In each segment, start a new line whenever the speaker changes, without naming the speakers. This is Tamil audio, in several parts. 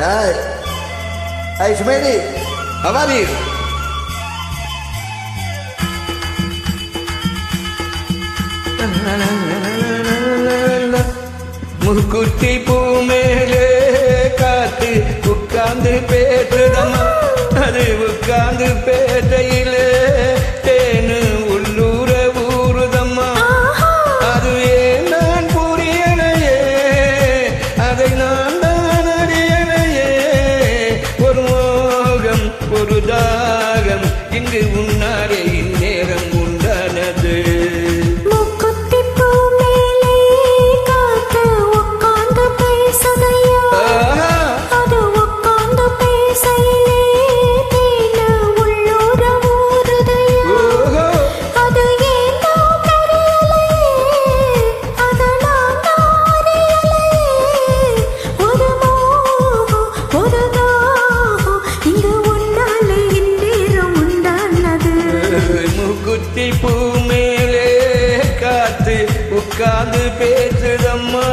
Hi. Hi, Sumedi. How are you? முக்குத்தி பூ மேலே காத்து உட்கார்ந்து பேசுதம்மா, அது உட்கார்ந்து பேட்டையிலே தேனு உள்ளூர ஊறுதம்மா. அது ஏன் நான் புரியலையே, அதை நான் தான் அறியலையே. ஒரு மோகம் ஒரு தாகம் இங்கு உன்னாரே இந்நேரம் உண்டானது. குத்தி பூ மேலே காத்து உட்கார்ந்து பேசுதம்மா.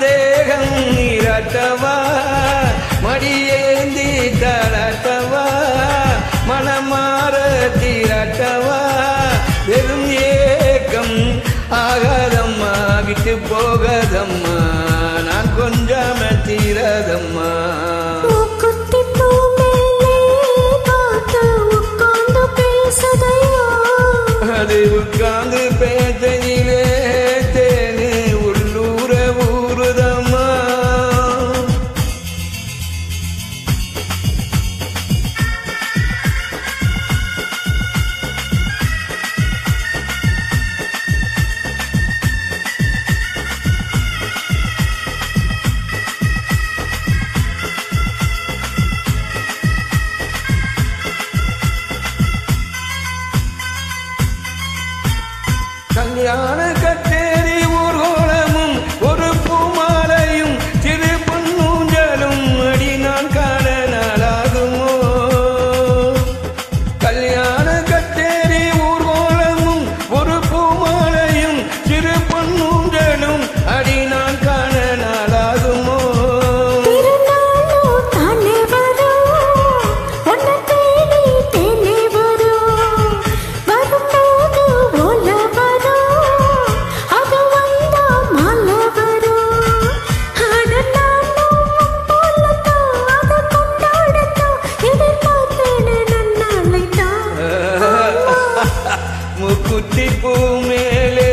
தேகம் நீராட்டவா, மடியேந்தி தாளாட்டவா, மனமாற தீராட்டவா. வெறும் ஏக்கம் ஆகாதம்மா, விட்டு போகாதம்மா, நான் கொஞ்சம் தீராதம்மா. அது உட்கார்ந்து பேசையிலே தேனு உள்ளூர ஊறுதம்மா. கல்யாண கச்சேரி ஊர்வலமும் ஒரு பூமாலையும் சிறு பொன்னூஞ்சலும் அடி நான் காண நாளாகுமோ. கல்யாண கச்சேரி ஊர்வலமும் ஒரு பூமாலையும் சிறு பொன்னூஞ்சலும் அடி நான் காண நாளாகுமோ. முக்குத்தி பூ மேலே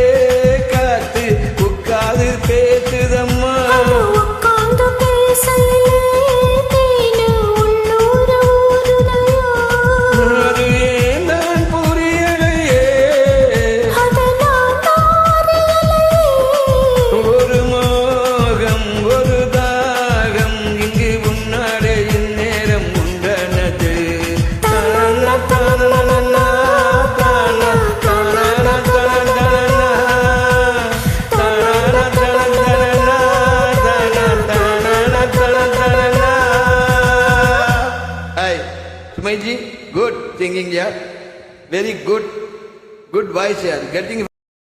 காத்து உட்காது பேசுதம்மா. அது ஏன் நான் புரியலையே, ஒரு மோகம் ஒரு தாகம் இங்கு உன்னாடே இந்நேரம் உண்டானது. Sumaiji, good singing, yeah. Very good voice, yeah. Getting